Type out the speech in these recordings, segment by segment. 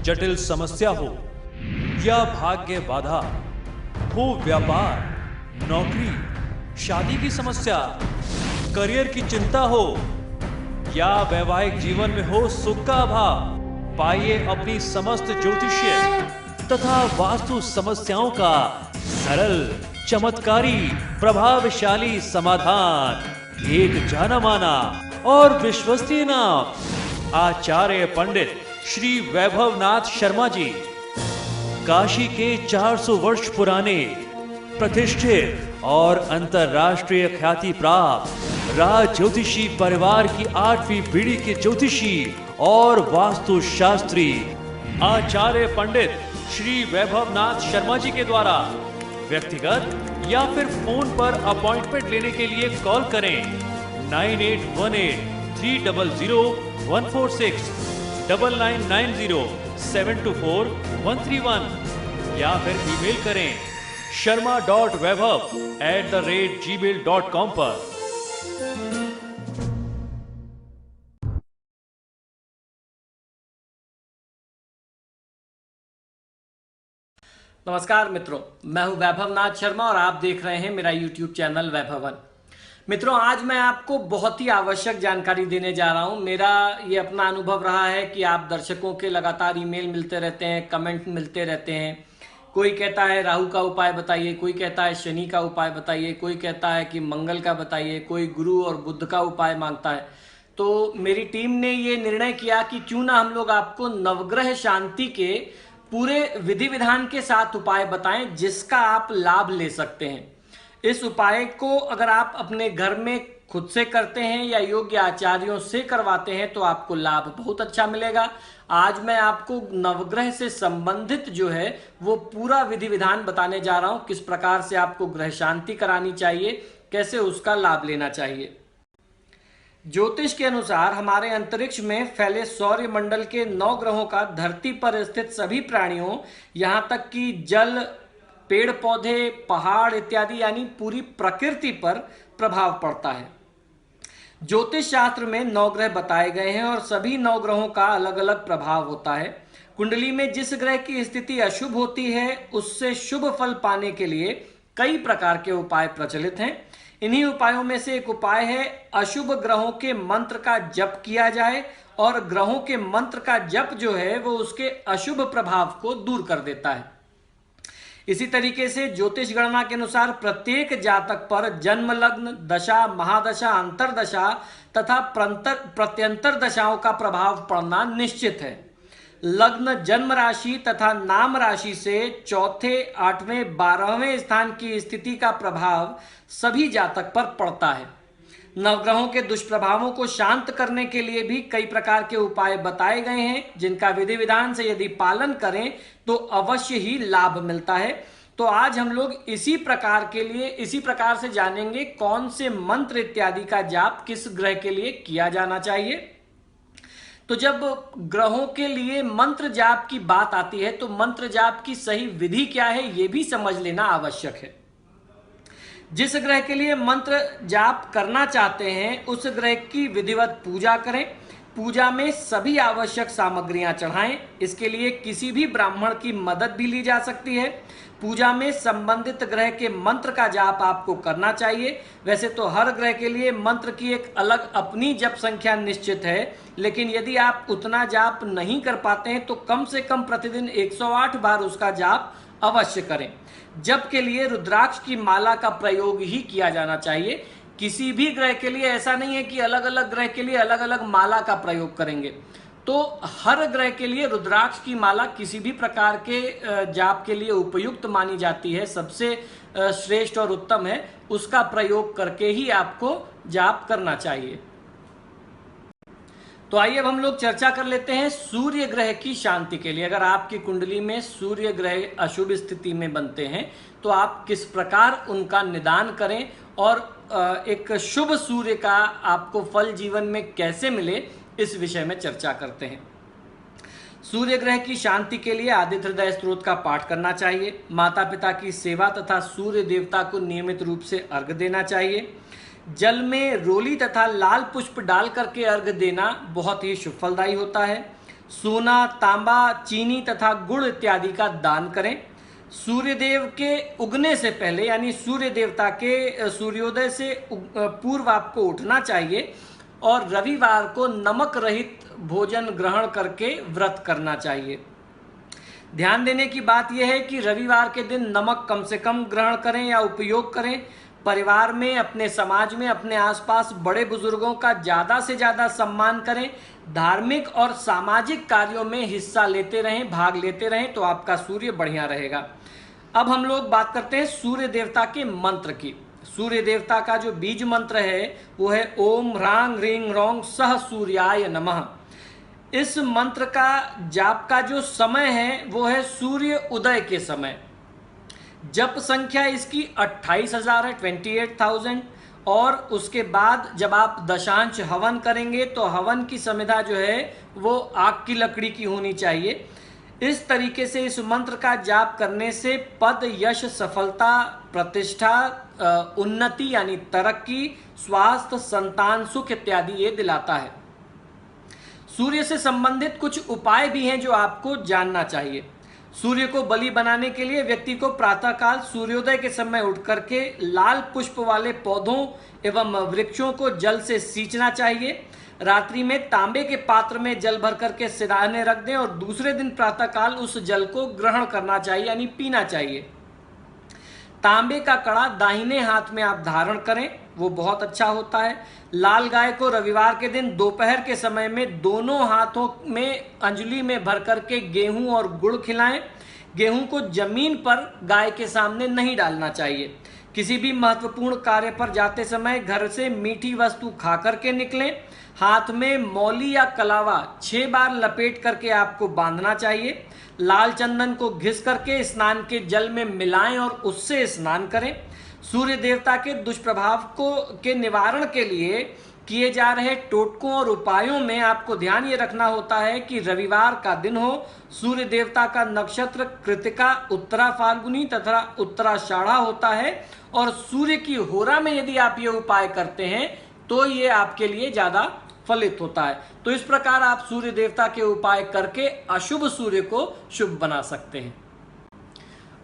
जटिल समस्या हो या भाग्य बाधा हो, व्यापार, नौकरी, शादी की समस्या, करियर की चिंता हो या वैवाहिक जीवन में हो सुख का अभाव, पाइए अपनी समस्त ज्योतिषीय तथा वास्तु समस्याओं का सरल, चमत्कारी, प्रभावशाली समाधान। एक जाना माना और विश्वसनीय नाम, आचार्य पंडित श्री वैभवनाथ शर्मा जी, काशी के 400 वर्ष पुराने प्रतिष्ठित और अंतरराष्ट्रीय ख्याति प्राप्त राज ज्योतिषी परिवार की 8वीं पीढ़ी के ज्योतिषी और वास्तुशास्त्री आचार्य पंडित श्री वैभवनाथ शर्मा जी के द्वारा व्यक्तिगत या फिर फोन पर अपॉइंटमेंट लेने के लिए कॉल करें 9818300146, 9990724131 या फिर ईमेल करें sharma.vaibhav@gmail.com पर। नमस्कार मित्रों, मैं हूं वैभवनाथ शर्मा और आप देख रहे हैं मेरा YouTube चैनल वैभवन। मित्रों, आज मैं आपको बहुत ही आवश्यक जानकारी देने जा रहा हूं। मेरा ये अपना अनुभव रहा है कि आप दर्शकों के लगातार ईमेल मिलते रहते हैं, कमेंट मिलते रहते हैं। कोई कहता है राहु का उपाय बताइए, कोई कहता है शनि का उपाय बताइए, कोई कहता है कि मंगल का बताइए, कोई गुरु और बुध का उपाय मांगता है। तो मेरी टीम ने ये निर्णय किया कि क्यों ना हम लोग आपको नवग्रह शांति के पूरे विधि विधान के साथ उपाय बताएं जिसका आप लाभ ले सकते हैं। इस उपाय को अगर आप अपने घर में खुद से करते हैं या योग्य आचार्यों से करवाते हैं तो आपको लाभ बहुत अच्छा मिलेगा। आज मैं आपको नवग्रह से संबंधित जो है वो पूरा विधि विधान बताने जा रहा हूं, किस प्रकार से आपको ग्रह शांति करानी चाहिए, कैसे उसका लाभ लेना चाहिए। ज्योतिष के अनुसार हमारे अंतरिक्ष में फैले सौर्य मंडल के 9 ग्रहों का धरती पर स्थित सभी प्राणियों, यहां तक कि जल, पेड़ पौधे, पहाड़ इत्यादि यानी पूरी प्रकृति पर प्रभाव पड़ता है। ज्योतिष शास्त्र में 9 ग्रह बताए गए हैं और सभी 9 ग्रहों का अलग अलग प्रभाव होता है। कुंडली में जिस ग्रह की स्थिति अशुभ होती है उससे शुभ फल पाने के लिए कई प्रकार के उपाय प्रचलित हैं। इन्हीं उपायों में से एक उपाय है अशुभ ग्रहों के मंत्र का जप किया जाए और ग्रहों के मंत्र का जप जो है वो उसके अशुभ प्रभाव को दूर कर देता है। इसी तरीके से ज्योतिष गणना के अनुसार प्रत्येक जातक पर जन्म लग्न, दशा, महादशा, अंतरदशा तथा प्रत्यंतर दशाओं का प्रभाव पड़ना निश्चित है। लग्न, जन्म राशि तथा नाम राशि से चौथे, 8वें, 12वें स्थान की स्थिति का प्रभाव सभी जातक पर पड़ता है। नवग्रहों के दुष्प्रभावों को शांत करने के लिए भी कई प्रकार के उपाय बताए गए हैं जिनका विधि विधान से यदि पालन करें तो अवश्य ही लाभ मिलता है। तो आज हम लोग इसी प्रकार से जानेंगे कौन से मंत्र इत्यादि का जाप किस ग्रह के लिए किया जाना चाहिए। तो जब ग्रहों के लिए मंत्र जाप की बात आती है तो मंत्र जाप की सही विधि क्या है ये भी समझ लेना आवश्यक है। जिस ग्रह के लिए मंत्र जाप करना चाहते हैं उस ग्रह की विधिवत पूजा करें। पूजा में सभी आवश्यक सामग्रियां चढ़ाएं। इसके लिए किसी भी ब्राह्मण की मदद भी ली जा सकती है। पूजा में संबंधित ग्रह के मंत्र का जाप आपको करना चाहिए। वैसे तो हर ग्रह के लिए मंत्र की एक अलग अपनी जप संख्या निश्चित है, लेकिन यदि आप उतना जाप नहीं कर पाते हैं तो कम से कम प्रतिदिन 108 बार उसका जाप अवश्य करें। जप के लिए रुद्राक्ष की माला का प्रयोग ही किया जाना चाहिए। किसी भी ग्रह के लिए ऐसा नहीं है कि अलग अलग ग्रह के लिए अलग अलग माला का प्रयोग करेंगे। तो हर ग्रह के लिए रुद्राक्ष की माला किसी भी प्रकार के जाप के लिए उपयुक्त मानी जाती है, सबसे श्रेष्ठ और उत्तम है। उसका प्रयोग करके ही आपको जाप करना चाहिए। तो आइए अब हम लोग चर्चा कर लेते हैं सूर्य ग्रह की शांति के लिए। अगर आपकी कुंडली में सूर्य ग्रह अशुभ स्थिति में बनते हैं तो आप किस प्रकार उनका निदान करें और एक शुभ सूर्य का आपको फल जीवन में कैसे मिले, इस विषय में चर्चा करते हैं। सूर्य ग्रह की शांति के लिए आदित्य हृदय स्तोत्र का पाठ करना चाहिए। माता पिता की सेवा तथा सूर्य देवता को नियमित रूप से अर्घ्य देना चाहिए। जल में रोली तथा लाल पुष्प डाल करके अर्घ्य देना बहुत ही शुभ फलदायी होता है। सोना, तांबा, चीनी तथा गुड़ इत्यादि का दान करें। सूर्यदेव के उगने से पहले यानी सूर्य देवता के सूर्योदय से पूर्व आपको उठना चाहिए और रविवार को नमक रहित भोजन ग्रहण करके व्रत करना चाहिए। ध्यान देने की बात यह है कि रविवार के दिन नमक कम से कम ग्रहण करें या उपयोग करें। परिवार में, अपने समाज में, अपने आसपास बड़े बुजुर्गों का ज़्यादा से ज़्यादा सम्मान करें। धार्मिक और सामाजिक कार्यों में हिस्सा लेते रहें, भाग लेते रहें, तो आपका सूर्य बढ़िया रहेगा। अब हम लोग बात करते हैं सूर्य देवता के मंत्र की। सूर्य देवता का जो बीज मंत्र है वो है ओम ह्रांग ह्रीं ह्रौं सह सूर्याय नमः। इस मंत्र का जाप का जो समय है वो है सूर्य उदय के समय। जप संख्या इसकी 28,000 है, 28,000। और उसके बाद जब आप दशांश हवन करेंगे तो हवन की संविधा जो है वो आग की लकड़ी की होनी चाहिए। इस तरीके से इस मंत्र का जाप करने से पद, यश, सफलता, प्रतिष्ठा, उन्नति यानी तरक्की, स्वास्थ्य, संतान सुख इत्यादि ये दिलाता है। सूर्य से संबंधित कुछ उपाय भी हैं जो आपको जानना चाहिए। सूर्य को बलि बनाने के लिए व्यक्ति को प्रातःकाल सूर्योदय के समय उठ करके लाल पुष्प वाले पौधों एवं वृक्षों को जल से सींचना चाहिए। रात्रि में तांबे के पात्र में जल भर करके सिराने रख दें और दूसरे दिन प्रातःकाल उस जल को ग्रहण करना चाहिए यानी पीना चाहिए। तांबे का कड़ा दाहिने हाथ में आप धारण करें, वो बहुत अच्छा होता है। लाल गाय को रविवार के दिन दोपहर के समय में दोनों हाथों में अंजलि में भर करके गेहूं और गुड़ खिलाएं। गेहूं को जमीन पर गाय के सामने नहीं डालना चाहिए। किसी भी महत्वपूर्ण कार्य पर जाते समय घर से मीठी वस्तु खा करके निकलें। हाथ में मौली या कलावा 6 बार लपेट करके आपको बांधना चाहिए। लाल चंदन को घिस करके स्नान के जल में मिलाएं और उससे स्नान करें। सूर्य देवता के दुष्प्रभाव के निवारण के लिए किए जा रहे टोटकों और उपायों में आपको ध्यान ये रखना होता है कि रविवार का दिन हो, सूर्य देवता का नक्षत्र कृतिका, उत्तरा फाल्गुनी तथा उत्तराषाढ़ा होता है और सूर्य की होरा में यदि आप ये उपाय करते हैं तो ये आपके लिए ज्यादा फलित होता है। तो इस प्रकार आप सूर्य देवता के उपाय करके अशुभ सूर्य को शुभ बना सकते हैं।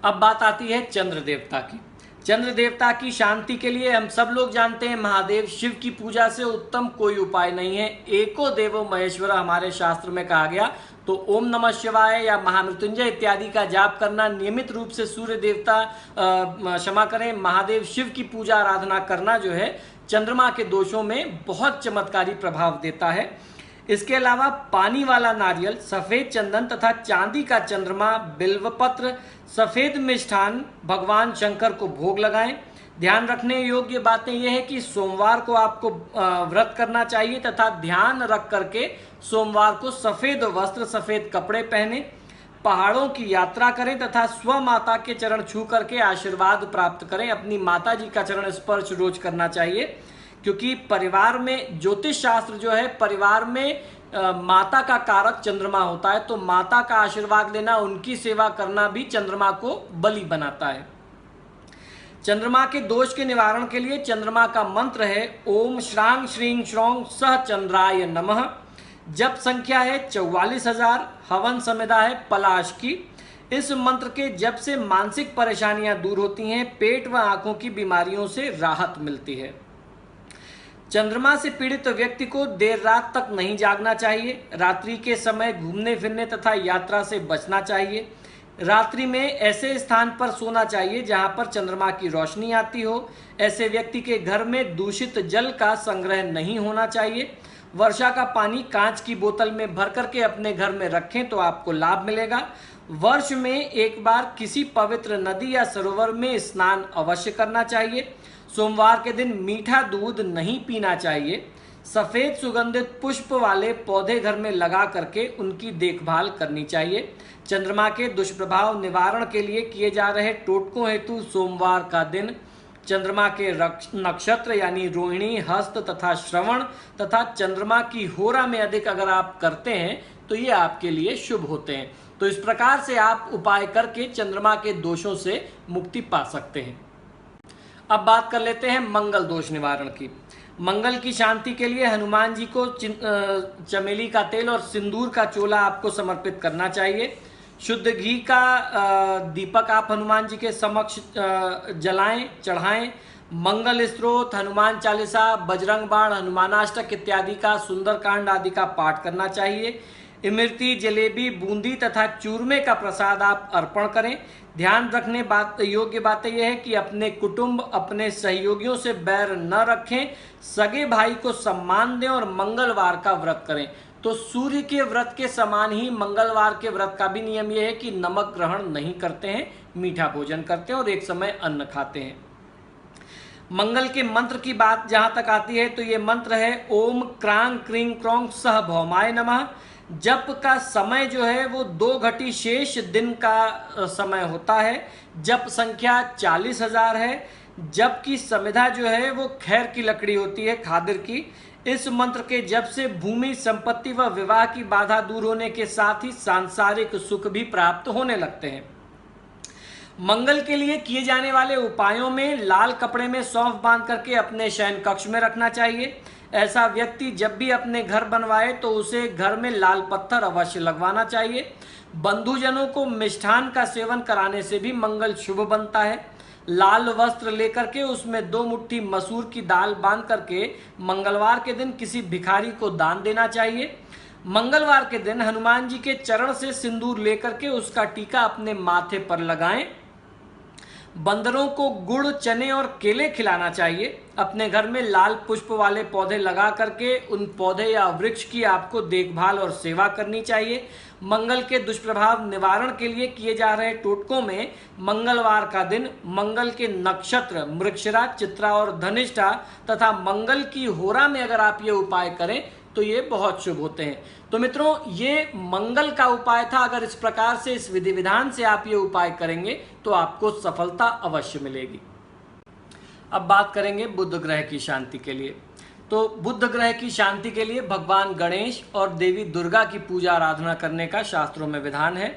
अब बात आती है चंद्र देवता की। चंद्र देवता की शांति के लिए हम सब लोग जानते हैं महादेव शिव की पूजा से उत्तम कोई उपाय नहीं है। एको देवो महेश्वर हमारे शास्त्र में कहा गया। तो ओम नमः शिवाय या महामृत्युंजय इत्यादि का जाप करना, नियमित रूप से सूर्य देवता क्षमा करें महादेव शिव की पूजा आराधना करना जो है चंद्रमा के दोषों में बहुत चमत्कारी प्रभाव देता है। इसके अलावा पानी वाला नारियल, सफेद चंदन तथा चांदी का चंद्रमा, बिल्वपत्र, सफेद मिष्ठान भगवान शंकर को भोग लगाएं। ध्यान रखने योग्य बातें यह है कि सोमवार को आपको व्रत करना चाहिए तथा ध्यान रख करके सोमवार को सफेद वस्त्र, सफेद कपड़े पहने, पहाड़ों की यात्रा करें तथा स्व माता के चरण छू करके आशीर्वाद प्राप्त करें। अपनी माता जी का चरण स्पर्श रोज करना चाहिए, क्योंकि परिवार में ज्योतिष शास्त्र जो है परिवार में माता का कारक चंद्रमा होता है। तो माता का आशीर्वाद लेना, उनकी सेवा करना भी चंद्रमा को बलि बनाता है। चंद्रमा के दोष के निवारण के लिए चंद्रमा का मंत्र है ओम श्रांग श्रीं श्रौं सह चंद्राय नमः। जप संख्या है 44,000। हवन संविधा है पलाश की। इस मंत्र के जप से मानसिक परेशानियां दूर होती हैं, पेट व आंखों की बीमारियों से राहत मिलती है। चंद्रमा से पीड़ित व्यक्ति को देर रात तक नहीं जागना चाहिए। रात्रि के समय घूमने फिरने तथा यात्रा से बचना चाहिए। रात्रि में ऐसे स्थान पर सोना चाहिए जहां पर चंद्रमा की रोशनी आती हो। ऐसे व्यक्ति के घर में दूषित जल का संग्रह नहीं होना चाहिए। वर्षा का पानी कांच की बोतल में भर करके अपने घर में रखें तो आपको लाभ मिलेगा। वर्ष में एक बार किसी पवित्र नदी या सरोवर में स्नान अवश्य करना चाहिए। सोमवार के दिन मीठा दूध नहीं पीना चाहिए। सफेद सुगंधित पुष्प वाले पौधे घर में लगा करके उनकी देखभाल करनी चाहिए। चंद्रमा के दुष्प्रभाव निवारण के लिए किए जा रहे टोटकों हेतु सोमवार का दिन चंद्रमा के नक्षत्र यानी रोहिणी, हस्त तथा श्रवण तथा चंद्रमा की होरा में अधिक अगर आप करते हैं तो ये आपके लिए शुभ होते हैं। तो इस प्रकार से आप उपाय करके चंद्रमा के दोषों से मुक्ति पा सकते हैं। अब बात कर लेते हैं मंगल दोष निवारण की। मंगल की शांति के लिए हनुमान जी को चमेली का तेल और सिंदूर का चोला आपको समर्पित करना चाहिए। शुद्ध घी का दीपक आप हनुमान जी के समक्ष जलाएं, चढ़ाएं। मंगल स्त्रोत, हनुमान चालीसा, बजरंग बाण, हनुमानाष्टक इत्यादि का, सुंदरकांड आदि का पाठ करना चाहिए। इमरती, जलेबी, बूंदी तथा चूरमे का प्रसाद आप अर्पण करें। ध्यान रखने योग्य बातें यह है कि अपने कुटुंब, अपने सहयोगियों से बैर न रखें, सगे भाई को सम्मान दें और मंगलवार का व्रत करें। तो सूर्य के व्रत के समान ही मंगलवार के व्रत का भी नियम यह है कि नमक ग्रहण नहीं करते हैं, मीठा भोजन करते हैं और एक समय अन्न खाते हैं। मंगल के मंत्र की बात जहां तक आती है तो ये मंत्र है ओम क्रांग क्रीं क्रोंग सह भौमाय नमः। जप का समय जो है वो 2 घटी शेष दिन का समय होता है। जप संख्या 40,000 है। जप की समिधा जो है वो खैर की लकड़ी होती है, खादिर की। इस मंत्र के जप से भूमि, संपत्ति व विवाह की बाधा दूर होने के साथ ही सांसारिक सुख भी प्राप्त होने लगते हैं। मंगल के लिए किए जाने वाले उपायों में लाल कपड़े में सौंफ बांध करके अपने शयन कक्ष में रखना चाहिए। ऐसा व्यक्ति जब भी अपने घर बनवाए तो उसे घर में लाल पत्थर अवश्य लगवाना चाहिए। बंधुजनों को मिष्ठान का सेवन कराने से भी मंगल शुभ बनता है। लाल वस्त्र लेकर के उसमें 2 मुट्ठी मसूर की दाल बांध करके मंगलवार के दिन किसी भिखारी को दान देना चाहिए। मंगलवार के दिन हनुमान जी के चरण से सिंदूर लेकर के उसका टीका अपने माथे पर लगाएं। बंदरों को गुड़, चने और केले खिलाना चाहिए। अपने घर में लाल पुष्प वाले पौधे लगा करके उन पौधे या वृक्ष की आपको देखभाल और सेवा करनी चाहिए। मंगल के दुष्प्रभाव निवारण के लिए किए जा रहे टोटकों में मंगलवार का दिन, मंगल के नक्षत्र मृगशिरा, चित्रा और धनिष्ठा तथा मंगल की होरा में अगर आप ये उपाय करें तो ये बहुत शुभ होते हैं। तो मित्रों, ये मंगल का उपाय था। अगर इस प्रकार से, इस विधि विधान से आप ये उपाय करेंगे तो आपको सफलता अवश्य मिलेगी। अब बात करेंगे बुध ग्रह की शांति के लिए। तो बुध ग्रह की शांति के लिए भगवान गणेश और देवी दुर्गा की पूजा आराधना करने का शास्त्रों में विधान है।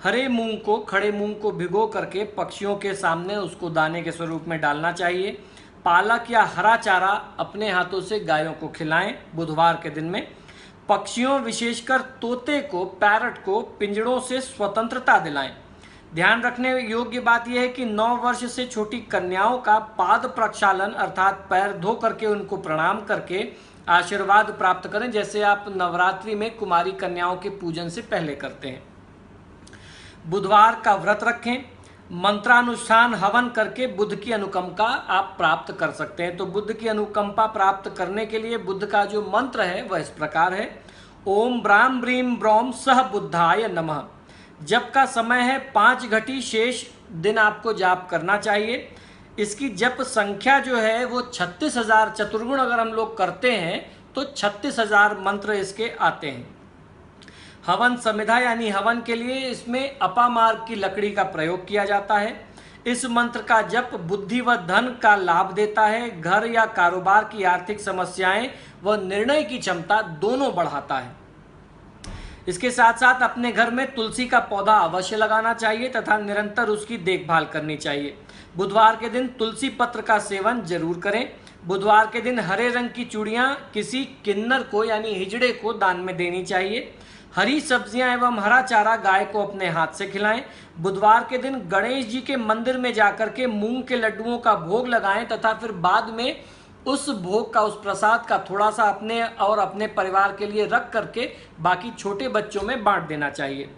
हरे मूंग को, खड़े मूंग को भिगो करके पक्षियों के सामने उसको दाने के स्वरूप में डालना चाहिए। पालक या हरा चारा अपने हाथों से गायों को खिलाएं। बुधवार के दिन में पक्षियों, विशेषकर तोते को, पैरट को पिंजड़ों से स्वतंत्रता दिलाएं। ध्यान रखने योग्य बात यह है कि 9 वर्ष से छोटी कन्याओं का पाद प्रक्षालन अर्थात पैर धो करके उनको प्रणाम करके आशीर्वाद प्राप्त करें, जैसे आप नवरात्रि में कुमारी कन्याओं के पूजन से पहले करते हैं। बुधवार का व्रत रखें। मंत्रानुष्ठान हवन करके बुध की अनुकंपा आप प्राप्त कर सकते हैं। तो बुध की अनुकंपा प्राप्त करने के लिए बुध का जो मंत्र है वह इस प्रकार है ओम ब्राम ब्रीम ब्रौम सह बुद्धाय नमः। जप का समय है 5 घटी शेष दिन आपको जाप करना चाहिए। इसकी जप संख्या जो है वो 36,000, चतुर्गुण अगर हम लोग करते हैं तो 36,000 मंत्र इसके आते हैं। हवन समिधा यानी हवन के लिए इसमें अपामार्ग की लकड़ी का प्रयोग किया जाता है। इस मंत्र का जप बुद्धि व धन का लाभ देता है। घर या कारोबार की आर्थिक समस्याएं व निर्णय की क्षमता दोनों बढ़ाता है। इसके साथ साथ अपने घर में तुलसी का पौधा अवश्य लगाना चाहिए तथा निरंतर उसकी देखभाल करनी चाहिए। बुधवार के दिन तुलसी पत्र का सेवन जरूर करें। बुधवार के दिन हरे रंग की चूड़ियां किसी किन्नर को यानी हिजड़े को दान में देनी चाहिए। हरी सब्जियां एवं हरा चारा गाय को अपने हाथ से खिलाएं। बुधवार के दिन गणेश जी के मंदिर में जाकर के मूंग के लड्डुओं का भोग लगाएं तथा फिर बाद में उस भोग का, उस प्रसाद का थोड़ा सा अपने और अपने परिवार के लिए रख करके बाकी छोटे बच्चों में बांट देना चाहिए।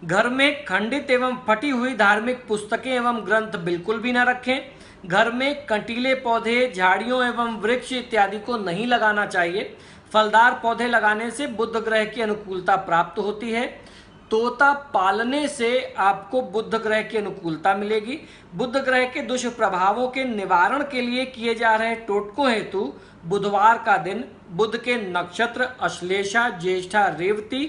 घर में खंडित एवं फटी हुई धार्मिक पुस्तकें एवं ग्रंथ बिल्कुल भी न रखें। घर में कंटीले पौधे, झाड़ियों एवं वृक्ष इत्यादि को नहीं लगाना चाहिए। फलदार पौधे लगाने से बुध ग्रह की अनुकूलता प्राप्त होती है। तोता पालने से आपको बुध ग्रह की अनुकूलता मिलेगी। बुध ग्रह के दुष्प्रभावों के निवारण के लिए किए जा रहे टोटकों हेतु बुधवार का दिन, बुध के नक्षत्र अश्लेषा, ज्येष्ठा, रेवती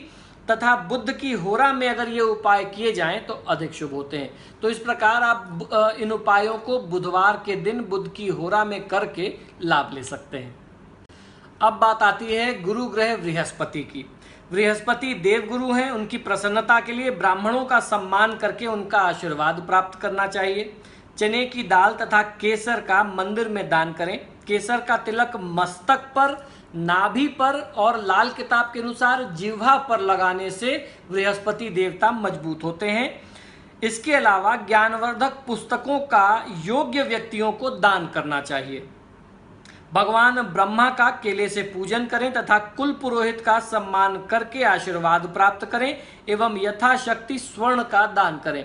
तथा बुध की होरा में अगर ये उपाय किए जाएं तो अधिक शुभ होते हैं। तो इस प्रकार आप इन उपायों को बुधवार के दिन बुध की होरा में करके लाभ ले सकते हैं। अब बात आती है गुरु ग्रह बृहस्पति की। बृहस्पति देवगुरु हैं। उनकी प्रसन्नता के लिए ब्राह्मणों का सम्मान करके उनका आशीर्वाद प्राप्त करना चाहिए। चने की दाल तथा केसर का मंदिर में दान करें। केसर का तिलक मस्तक पर, नाभि पर और लाल किताब के अनुसार जिह्वा पर लगाने से बृहस्पति देवता मजबूत होते हैं। इसके अलावा ज्ञानवर्धक पुस्तकों का योग्य व्यक्तियों को दान करना चाहिए। भगवान ब्रह्मा का केले से पूजन करें तथा कुल पुरोहित का सम्मान करके आशीर्वाद प्राप्त करें एवं यथाशक्ति स्वर्ण का दान करें।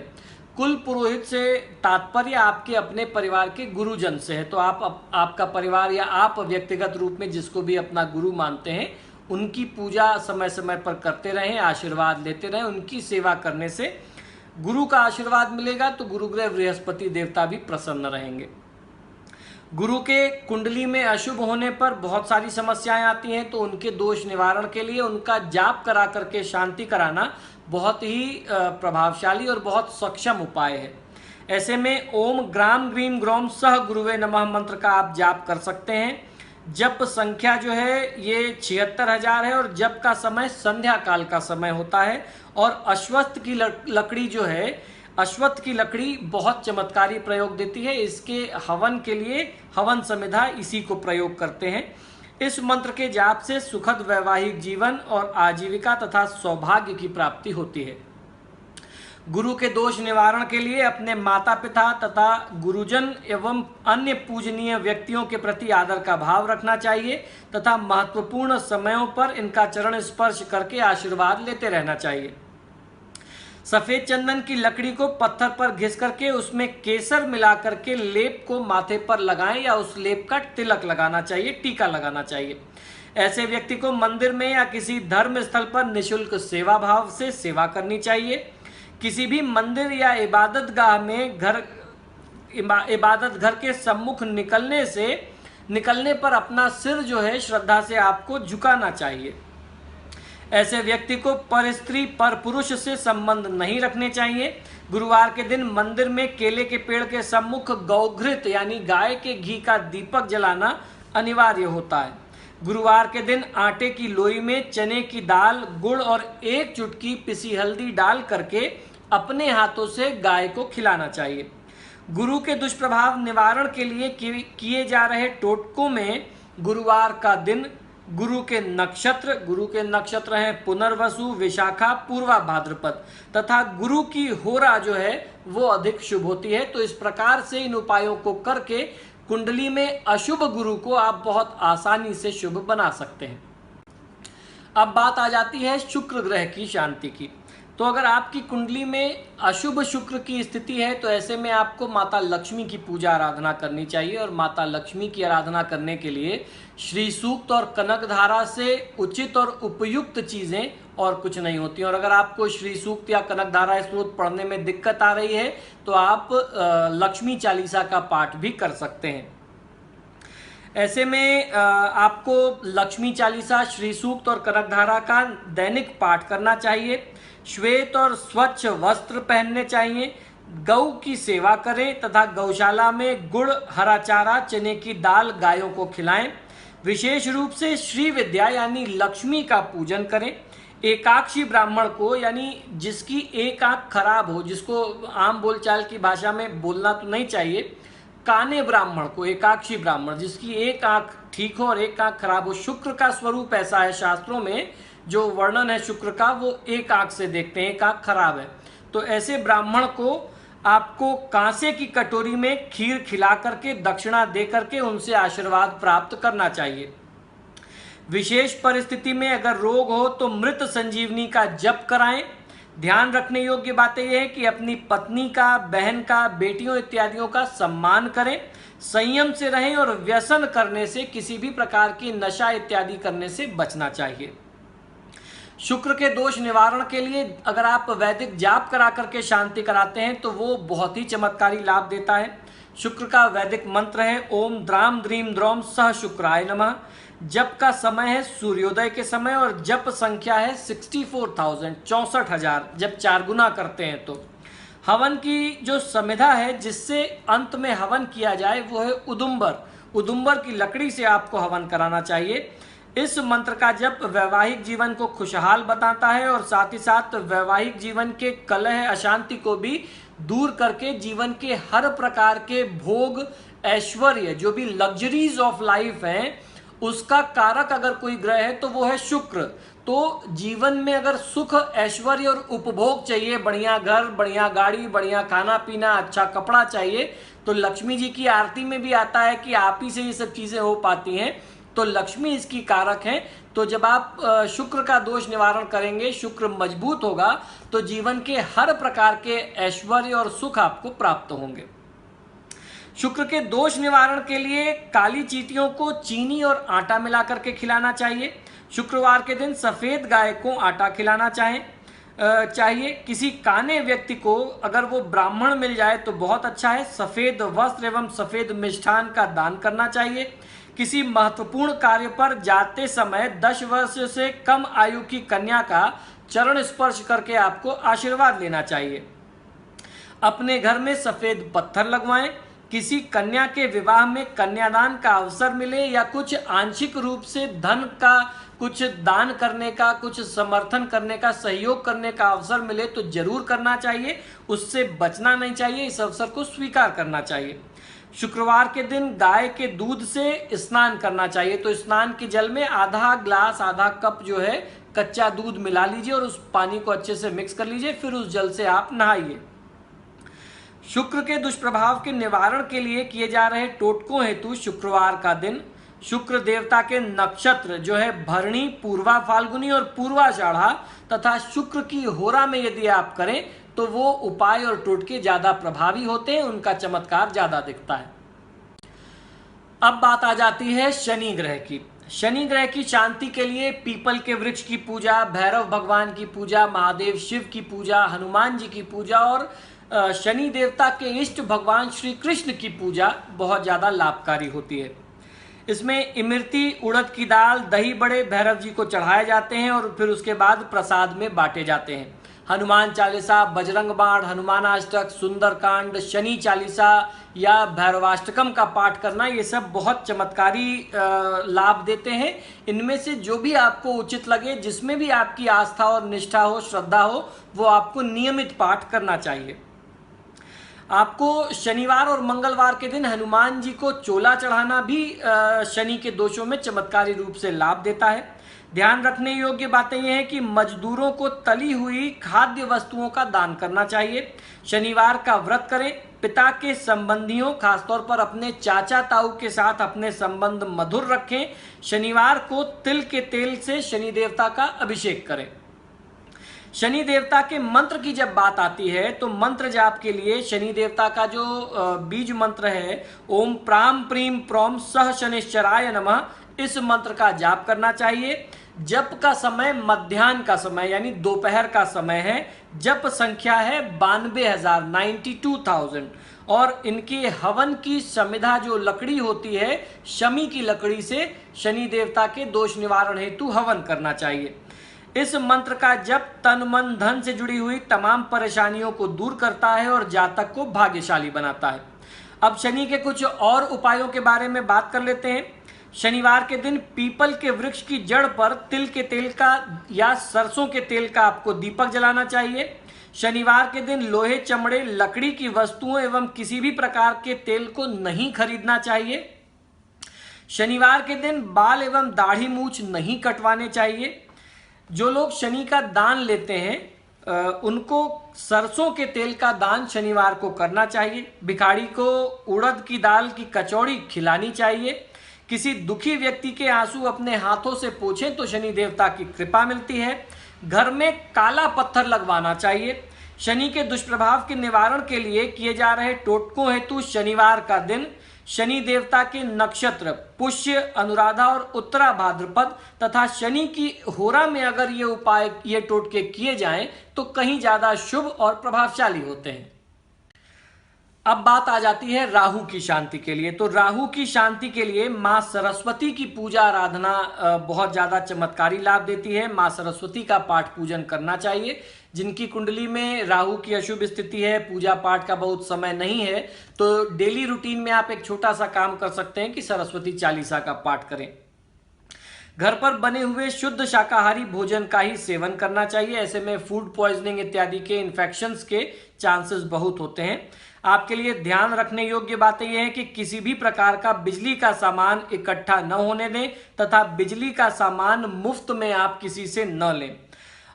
कुल पुरोहित से तात्पर्य आपके अपने परिवार के गुरुजन से है। तो आपका परिवार या आप व्यक्तिगत रूप में जिसको भी अपना गुरु मानते हैं उनकी पूजा समय समय पर करते रहें, आशीर्वाद लेते रहें। उनकी सेवा करने से गुरु का आशीर्वाद मिलेगा तो गुरुग्रह बृहस्पति देवता भी प्रसन्न रहेंगे। गुरु के कुंडली में अशुभ होने पर बहुत सारी समस्याएं आती हैं, तो उनके दोष निवारण के लिए उनका जाप करा करके शांति कराना बहुत ही प्रभावशाली और बहुत सक्षम उपाय है। ऐसे में ओम ग्राम ग्रीम ग्रोम सह गुरुवे नमः मंत्र का आप जाप कर सकते हैं। जप संख्या जो है ये 76,000 है और जप का समय संध्या काल का समय होता है। और अश्वत्थ की लकड़ी जो है, अश्वत्थ की लकड़ी बहुत चमत्कारी प्रयोग देती है। इसके हवन के लिए हवन समिधा इसी को प्रयोग करते हैं। इस मंत्र के जाप से सुखद वैवाहिक जीवन और आजीविका तथा सौभाग्य की प्राप्ति होती है। गुरु के दोष निवारण के लिए अपने माता पिता तथा गुरुजन एवं अन्य पूजनीय व्यक्तियों के प्रति आदर का भाव रखना चाहिए तथा महत्वपूर्ण समयों पर इनका चरण स्पर्श करके आशीर्वाद लेते रहना चाहिए। सफेद चंदन की लकड़ी को पत्थर पर घिस करके उसमें केसर मिला करके लेप को माथे पर लगाएं या उस लेप का तिलक लगाना चाहिए, टीका लगाना चाहिए। ऐसे व्यक्ति को मंदिर में या किसी धर्म स्थल पर निःशुल्क सेवा भाव से सेवा करनी चाहिए। किसी भी मंदिर या इबादत गाह में इबादत घर के सम्मुख निकलने पर अपना सिर जो है श्रद्धा से आपको झुकाना चाहिए। ऐसे व्यक्ति को पर स्त्री पर पुरुष से संबंध नहीं रखने चाहिए। गुरुवार के दिन मंदिर में केले के पेड़ के सम्मुख गौघृत यानी गाय के घी का दीपक जलाना अनिवार्य होता है। गुरुवार के दिन आटे की लोई में चने की दाल, गुड़ और 1 चुटकी पिसी हल्दी डाल करके अपने हाथों से गाय को खिलाना चाहिए। गुरु के दुष्प्रभाव निवारण के लिए किए जा रहे टोटकों में गुरुवार का दिन, गुरु के नक्षत्र हैं पुनर्वसु, विशाखा, पूर्वा भाद्रपद तथा गुरु की होरा जो है वो अधिक शुभ होती है। तो इस प्रकार से इन उपायों को करके कुंडली में अशुभ गुरु को आप बहुत आसानी से शुभ बना सकते हैं। अब बात आ जाती है शुक्र ग्रह की शांति की। तो अगर आपकी कुंडली में अशुभ शुक्र की स्थिति है तो ऐसे में आपको माता लक्ष्मी की पूजा आराधना करनी चाहिए। और माता लक्ष्मी की आराधना करने के लिए श्री सूक्त और कनक धारा से उचित और उपयुक्त चीज़ें और कुछ नहीं होती। और अगर आपको श्री सूक्त या कनक धारा स्त्रोत पढ़ने में दिक्कत आ रही है तो आप लक्ष्मी चालीसा का पाठ भी कर सकते हैं। ऐसे में आपको लक्ष्मी चालीसा, श्री सूक्त और कनक धारा का दैनिक पाठ करना चाहिए। श्वेत और स्वच्छ वस्त्र पहनने चाहिए। गौ की सेवा करें तथा गौशाला में गुड़, हरा चारा, चने की दाल गायों को खिलाएं। विशेष रूप से श्री विद्या यानी लक्ष्मी का पूजन करें। एकाक्षी ब्राह्मण को यानी जिसकी एक आंख खराब हो, जिसको आम बोलचाल की भाषा में बोलना तो नहीं चाहिए, काने ब्राह्मण को, एकाक्षी ब्राह्मण जिसकी एक आंख ठीक हो और एक आंख खराब हो। शुक्र का स्वरूप ऐसा है, शास्त्रों में जो वर्णन है शुक्र का वो एक आंख से देखते हैं, एक आंख खराब है। तो ऐसे ब्राह्मण को आपको कांसे की कटोरी में खीर खिला करके, दक्षिणा दे करके उनसे आशीर्वाद प्राप्त करना चाहिए। विशेष परिस्थिति में अगर रोग हो तो मृत संजीवनी का जप कराएं। ध्यान रखने योग्य बातें यह है कि अपनी पत्नी का, बहन का, बेटियों इत्यादियों का सम्मान करें, संयम से रहें और व्यसन करने से, किसी भी प्रकार की नशा इत्यादि करने से बचना चाहिए। शुक्र के दोष निवारण के लिए अगर आप वैदिक जाप करा करके शांति कराते हैं तो वो बहुत ही चमत्कारी लाभ देता है। शुक्र का वैदिक मंत्र है ओम द्राम द्रीम द्रौम सह शुक्राय नमः। जप का समय है सूर्योदय के समय और जप संख्या है 64,000 64,000 जब 4 गुना करते हैं तो। हवन की जो समिधा है जिससे अंत में हवन किया जाए वो है उदुम्बर की लकड़ी से आपको हवन कराना चाहिए। इस मंत्र का जप वैवाहिक जीवन को खुशहाल बताता है और साथ ही साथ वैवाहिक जीवन के कलह, अशांति को भी दूर करके जीवन के हर प्रकार के भोग ऐश्वर्य, जो भी लग्जरीज ऑफ लाइफ हैं, उसका कारक अगर कोई ग्रह है तो वो है शुक्र। तो जीवन में अगर सुख, ऐश्वर्य और उपभोग चाहिए, बढ़िया घर, बढ़िया गाड़ी, बढ़िया खाना पीना, अच्छा कपड़ा चाहिए, तो लक्ष्मी जी की आरती में भी आता है कि आप ही से ये सब चीजें हो पाती हैं। तो लक्ष्मी इसकी कारक हैं। तो जब आप शुक्र का दोष निवारण करेंगे, शुक्र मजबूत होगा, तो जीवन के हर प्रकार के ऐश्वर्य और सुख आपको प्राप्त होंगे। शुक्र के दोष निवारण के लिए काली चींटियों को चीनी और आटा मिलाकर के खिलाना चाहिए। शुक्रवार के दिन सफेद गाय को आटा खिलाना चाहिए। किसी काने व्यक्ति को अगर वो ब्राह्मण मिल जाए तो बहुत अच्छा है। सफेद वस्त्र एवं सफेद मिष्ठान का दान करना चाहिए। किसी महत्वपूर्ण कार्य पर जाते समय 10 वर्ष से कम आयु की कन्या का चरण स्पर्श करके आपको आशीर्वाद लेना चाहिए। अपने घर में सफेद पत्थर लगवाएं। किसी कन्या के विवाह में कन्यादान का अवसर मिले या कुछ आंशिक रूप से धन का कुछ दान करने का, कुछ समर्थन करने का, सहयोग करने का अवसर मिले तो जरूर करना चाहिए, उससे बचना नहीं चाहिए, इस अवसर को स्वीकार करना चाहिए। शुक्रवार के दिन गाय के दूध से स्नान करना चाहिए। तो स्नान के जल में आधा ग्लास, आधा कप जो है कच्चा दूध मिला लीजिए और उस पानी को अच्छे से मिक्स कर लीजिए, फिर उस जल से आप नहाइए। शुक्र के दुष्प्रभाव के निवारण के लिए किए जा रहे टोटकों हेतु शुक्रवार का दिन शुक्र देवता के नक्षत्र जो है भरणी, पूर्वा फाल्गुनी और पूर्वाषाढ़ा तथा शुक्र की होरा में यदि आप करें तो वो उपाय और टोटके ज्यादा प्रभावी होते हैं, उनका चमत्कार ज्यादा दिखता है। अब बात आ जाती है शनि ग्रह की। शनि ग्रह की शांति के लिए पीपल के वृक्ष की पूजा, भैरव भगवान की पूजा, महादेव शिव की पूजा, हनुमान जी की पूजा और शनि देवता के इष्ट भगवान श्री कृष्ण की पूजा बहुत ज्यादा लाभकारी होती है। इसमें इमरती, उड़द की दाल, दही बड़े भैरव जी को चढ़ाए जाते हैं और फिर उसके बाद प्रसाद में बांटे जाते हैं। हनुमान चालीसा, बजरंग बाण, हनुमानाष्टक, सुंदरकांड, शनि चालीसा या भैरवाष्टकम का पाठ करना, ये सब बहुत चमत्कारी लाभ देते हैं। इनमें से जो भी आपको उचित लगे, जिसमें भी आपकी आस्था और निष्ठा हो, श्रद्धा हो, वो आपको नियमित पाठ करना चाहिए। आपको शनिवार और मंगलवार के दिन हनुमान जी को चोला चढ़ाना भी शनि के दोषों में चमत्कारी रूप से लाभ देता है। ध्यान रखने योग्य बातें यह है कि मजदूरों को तली हुई खाद्य वस्तुओं का दान करना चाहिए। शनिवार का व्रत करें। पिता के संबंधियों, खासतौर पर अपने चाचा ताऊ के साथ अपने संबंध मधुर रखें। शनिवार को तिल के तेल से शनि देवता का अभिषेक करें। शनि देवता के मंत्र की जब बात आती है तो मंत्र जाप के लिए शनि देवता का जो बीज मंत्र है, ओम प्राम प्रीम प्रोम सह शनिश्चराय नमः, इस मंत्र का जाप करना चाहिए। जप का समय मध्याह्न का समय यानी दोपहर का समय है। जप संख्या है 92,000 और इनके हवन की समिधा जो लकड़ी होती है, शमी की लकड़ी से शनि देवता के दोष निवारण हेतु हवन करना चाहिए। इस मंत्र का जप तन मन धन से जुड़ी हुई तमाम परेशानियों को दूर करता है और जातक को भाग्यशाली बनाता है। अब शनि के कुछ और उपायों के बारे में बात कर लेते हैं। शनिवार के दिन पीपल के वृक्ष की जड़ पर तिल के तेल का या सरसों के तेल का आपको दीपक जलाना चाहिए। शनिवार के दिन लोहे, चमड़े, लकड़ी की वस्तुओं एवं किसी भी प्रकार के तेल को नहीं खरीदना चाहिए। शनिवार के दिन बाल एवं दाढ़ी मूछ नहीं कटवाने चाहिए। जो लोग शनि का दान लेते हैं उनको सरसों के तेल का दान शनिवार को करना चाहिए। भिखारी को उड़द की दाल की कचौड़ी खिलानी चाहिए। किसी दुखी व्यक्ति के आंसू अपने हाथों से पोंछें तो शनि देवता की कृपा मिलती है। घर में काला पत्थर लगवाना चाहिए। शनि के दुष्प्रभाव के निवारण के लिए किए जा रहे टोटकों हेतु शनिवार का दिन शनि देवता के नक्षत्र पुष्य, अनुराधा और उत्तरा भाद्रपद तथा शनि की होरा में अगर ये टोटके किए जाएं तो कहीं ज्यादा शुभ और प्रभावशाली होते हैं। अब बात आ जाती है राहु की शांति के लिए। तो राहु की शांति के लिए मां सरस्वती की पूजा आराधना बहुत ज्यादा चमत्कारी लाभ देती है। मां सरस्वती का पाठ पूजन करना चाहिए। जिनकी कुंडली में राहु की अशुभ स्थिति है, पूजा पाठ का बहुत समय नहीं है, तो डेली रूटीन में आप एक छोटा सा काम कर सकते हैं कि सरस्वती चालीसा का पाठ करें। घर पर बने हुए शुद्ध शाकाहारी भोजन का ही सेवन करना चाहिए। ऐसे में फूड पॉइजनिंग इत्यादि के इन्फेक्शंस के चांसेस बहुत होते हैं। आपके लिए ध्यान रखने योग्य बातें यह है कि किसी भी प्रकार का बिजली का सामान इकट्ठा न होने दें तथा बिजली का सामान मुफ्त में आप किसी से न लें।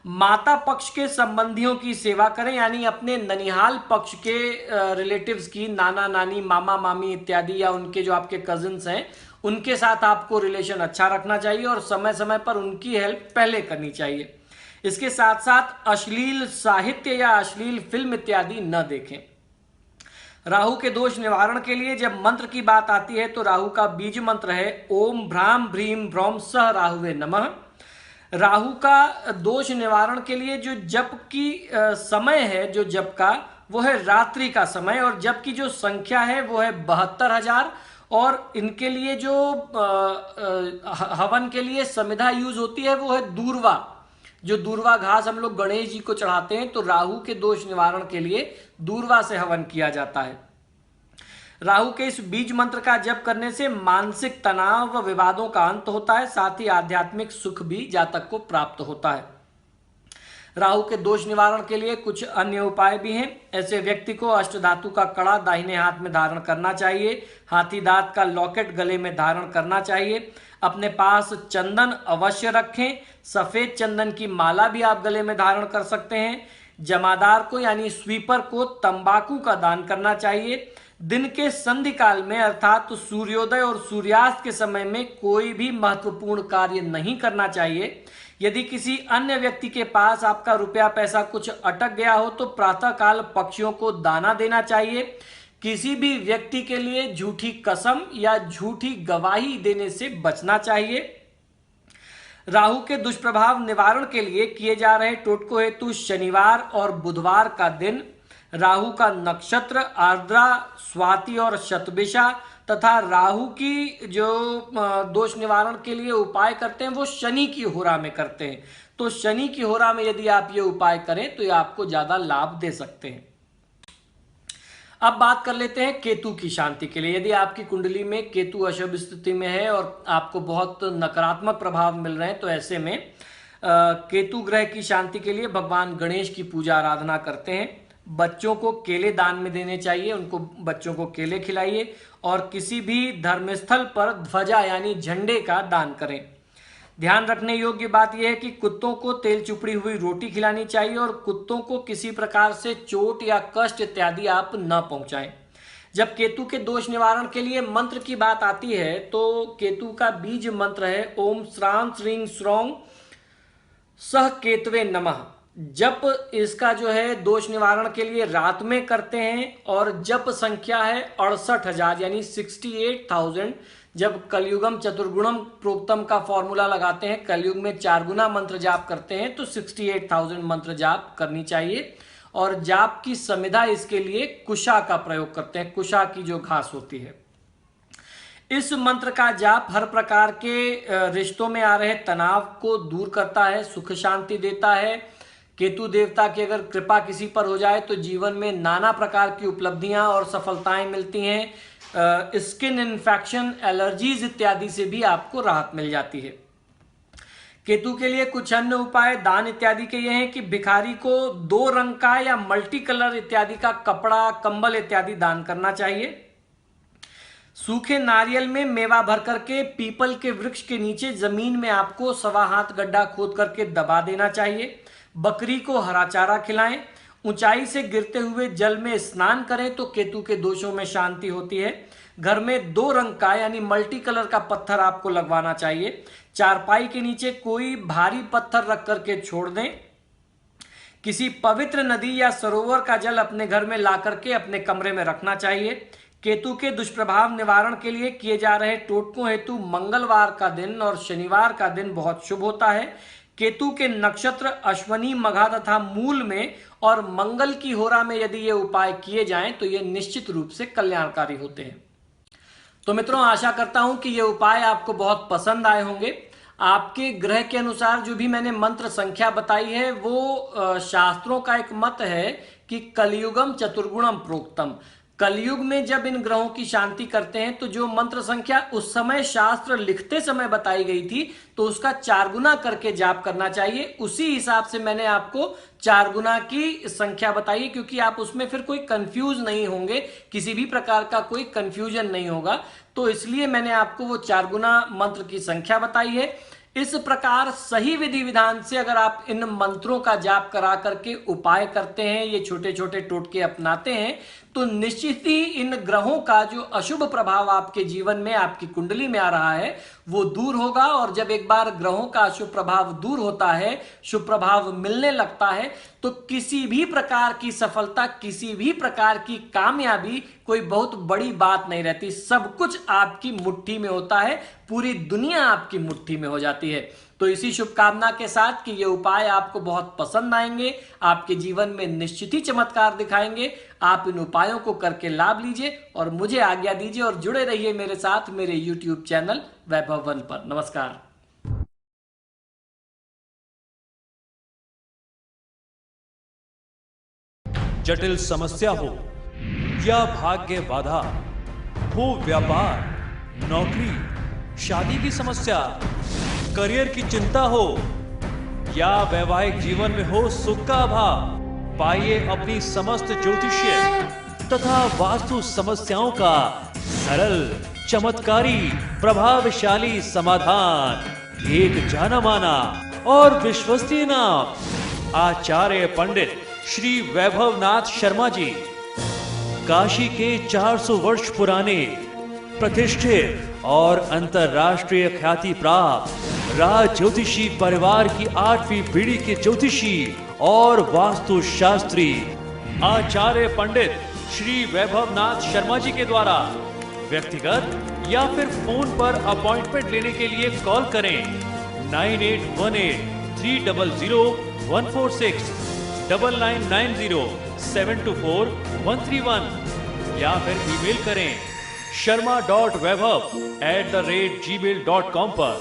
माता पक्ष के संबंधियों की सेवा करें, यानी अपने ननिहाल पक्ष के रिलेटिव्स की, नाना नानी मामा मामी इत्यादि, या उनके जो आपके कजिन्स हैं उनके साथ आपको रिलेशन अच्छा रखना चाहिए और समय समय पर उनकी हेल्प पहले करनी चाहिए। इसके साथ साथ अश्लील साहित्य या अश्लील फिल्म इत्यादि न देखें। राहु के दोष निवारण के लिए जब मंत्र की बात आती है तो राहु का बीज मंत्र है ओम भ्राम भ्रीम भ्रौम सह राहुवे नमः। राहु का दोष निवारण के लिए जो जप की समय है, जो जप का, वो है रात्रि का समय, और जप की जो संख्या है वो है 72,000। और इनके लिए जो हवन के लिए समिधा यूज होती है वो है दूर्वा। जो दूर्वा घास हम लोग गणेश जी को चढ़ाते हैं, तो राहु के दोष निवारण के लिए दूर्वा से हवन किया जाता है। राहु के इस बीज मंत्र का जप करने से मानसिक तनाव व विवादों का अंत होता है, साथ ही आध्यात्मिक सुख भी जातक को प्राप्त होता है। राहु के दोष निवारण के लिए कुछ अन्य उपाय भी हैं। ऐसे व्यक्ति को अष्टधातु का कड़ा दाहिने हाथ में धारण करना चाहिए। हाथी दांत का लॉकेट गले में धारण करना चाहिए। अपने पास चंदन अवश्य रखें। सफेद चंदन की माला भी आप गले में धारण कर सकते हैं। जमादार को यानी स्वीपर को तंबाकू का दान करना चाहिए। दिन के संधि काल में अर्थात तो सूर्योदय और सूर्यास्त के समय में कोई भी महत्वपूर्ण कार्य नहीं करना चाहिए। यदि किसी अन्य व्यक्ति के पास आपका रुपया पैसा कुछ अटक गया हो तो प्रातः काल पक्षियों को दाना देना चाहिए। किसी भी व्यक्ति के लिए झूठी कसम या झूठी गवाही देने से बचना चाहिए। राहु के दुष्प्रभाव निवारण के लिए किए जा रहे टोटकों हेतु शनिवार और बुधवार का दिन, राहु का नक्षत्र आर्द्रा, स्वाति और शतभिषा, तथा राहु की जो दोष निवारण के लिए उपाय करते हैं वो शनि की होरा में करते हैं। तो शनि की होरा में यदि आप ये उपाय करें तो ये आपको ज्यादा लाभ दे सकते हैं। अब बात कर लेते हैं केतु की शांति के लिए। यदि आपकी कुंडली में केतु अशुभ स्थिति में है और आपको बहुत नकारात्मक प्रभाव मिल रहे हैं तो ऐसे में केतु ग्रह की शांति के लिए भगवान गणेश की पूजा आराधना करते हैं। बच्चों को केले दान में देने चाहिए, उनको बच्चों को केले खिलाइए और किसी भी धर्मस्थल पर ध्वजा यानी झंडे का दान करें। ध्यान रखने योग्य बात यह है कि कुत्तों को तेल चुपड़ी हुई रोटी खिलानी चाहिए और कुत्तों को किसी प्रकार से चोट या कष्ट इत्यादि आप न पहुंचाएं। जब केतु के दोष निवारण के लिए मंत्र की बात आती है तो केतु का बीज मंत्र है ओम श्रां श्रीं श्रौं सह केतवे नमः। जप इसका जो है दोष निवारण के लिए रात में करते हैं और जप संख्या है 68,000 यानी 68,000। जब कलयुगम चतुर्गुणम प्रोक्तम का फॉर्मूला लगाते हैं, कलयुग में 4 गुना मंत्र जाप करते हैं, तो 68,000 मंत्र जाप करनी चाहिए। और जाप की समिधा इसके लिए कुशा का प्रयोग करते हैं, कुशा की जो घास होती है। इस मंत्र का जाप हर प्रकार के रिश्तों में आ रहे तनाव को दूर करता है, सुख शांति देता है। केतु देवता की अगर कृपा किसी पर हो जाए तो जीवन में नाना प्रकार की उपलब्धियां और सफलताएं मिलती हैं। स्किन इन्फेक्शन, एलर्जीज इत्यादि से भी आपको राहत मिल जाती है। केतु के लिए कुछ अन्य उपाय दान इत्यादि के ये हैं कि भिखारी को 2 रंग का या मल्टी कलर इत्यादि का कपड़ा, कंबल इत्यादि दान करना चाहिए। सूखे नारियल में मेवा भर करके पीपल के वृक्ष के नीचे जमीन में आपको 1.25 हाथ गड्ढा खोद करके दबा देना चाहिए। बकरी को हरा चारा खिलाएं। ऊंचाई से गिरते हुए जल में स्नान करें तो केतु के दोषों में शांति होती है। घर में 2 रंग का यानी मल्टी कलर का पत्थर आपको लगवाना चाहिए। चारपाई के नीचे कोई भारी पत्थर रख करके छोड़ दें। किसी पवित्र नदी या सरोवर का जल अपने घर में ला करके अपने कमरे में रखना चाहिए। केतु के दुष्प्रभाव निवारण के लिए किए जा रहे टोटकों हेतु मंगलवार का दिन और शनिवार का दिन बहुत शुभ होता है। केतु के नक्षत्र अश्वनी, मघा तथा मूल में और मंगल की होरा में यदि ये उपाय किए जाएं तो ये निश्चित रूप से कल्याणकारी होते हैं। तो मित्रों, आशा करता हूं कि ये उपाय आपको बहुत पसंद आए होंगे। आपके ग्रह के अनुसार जो भी मैंने मंत्र संख्या बताई है वो शास्त्रों का एक मत है कि कलयुगम चतुर्गुणम प्रोक्तम। कलयुग में जब इन ग्रहों की शांति करते हैं तो जो मंत्र संख्या उस समय शास्त्र लिखते समय बताई गई थी तो उसका 4 गुना करके जाप करना चाहिए। उसी हिसाब से मैंने आपको 4 गुना की संख्या बताई, क्योंकि आप उसमें फिर कोई कंफ्यूज नहीं होंगे, किसी भी प्रकार का कोई कंफ्यूजन नहीं होगा। तो इसलिए मैंने आपको वो 4 गुना मंत्र की संख्या बताई है। इस प्रकार सही विधि विधान से अगर आप इन मंत्रों का जाप करा करके उपाय करते हैं, ये छोटे छोटे टोटके अपनाते हैं, तो निश्चित ही इन ग्रहों का जो अशुभ प्रभाव आपके जीवन में, आपकी कुंडली में आ रहा है, वो दूर होगा। और जब एक बार ग्रहों का अशुभ प्रभाव दूर होता है, शुभ प्रभाव मिलने लगता है, तो किसी भी प्रकार की सफलता, किसी भी प्रकार की कामयाबी कोई बहुत बड़ी बात नहीं रहती। सब कुछ आपकी मुट्ठी में होता है, पूरी दुनिया आपकी मुट्ठी में हो जाती है। तो इसी शुभकामना के साथ कि ये उपाय आपको बहुत पसंद आएंगे, आपके जीवन में निश्चित ही चमत्कार दिखाएंगे। आप इन उपायों को करके लाभ लीजिए और मुझे आज्ञा दीजिए और जुड़े रहिए मेरे साथ मेरे YouTube चैनल वैभव वन पर। नमस्कार। जटिल समस्या हो या भाग्य बाधा हो, व्यापार, नौकरी, शादी की समस्या, करियर की चिंता हो या वैवाहिक जीवन में हो सुख का अभाव, पाइए अपनी समस्त ज्योतिषीय तथा वास्तु समस्याओं का सरल, चमत्कारी, प्रभावशाली समाधान। एक जाना माना और विश्वसनीय नाम, आचार्य पंडित श्री वैभवनाथ शर्मा जी, काशी के 400 वर्ष पुराने प्रतिष्ठित और अंतरराष्ट्रीय ख्याति प्राप्त राज ज्योतिषी परिवार की 8वीं पीढ़ी के ज्योतिषी और वास्तु शास्त्री आचार्य पंडित श्री वैभवनाथ शर्मा जी के द्वारा व्यक्तिगत या फिर फोन पर अपॉइंटमेंट लेने के लिए कॉल करें 9818300146, 9990724131 या फिर ईमेल करें sharma.vaibhav@gmail.com पर।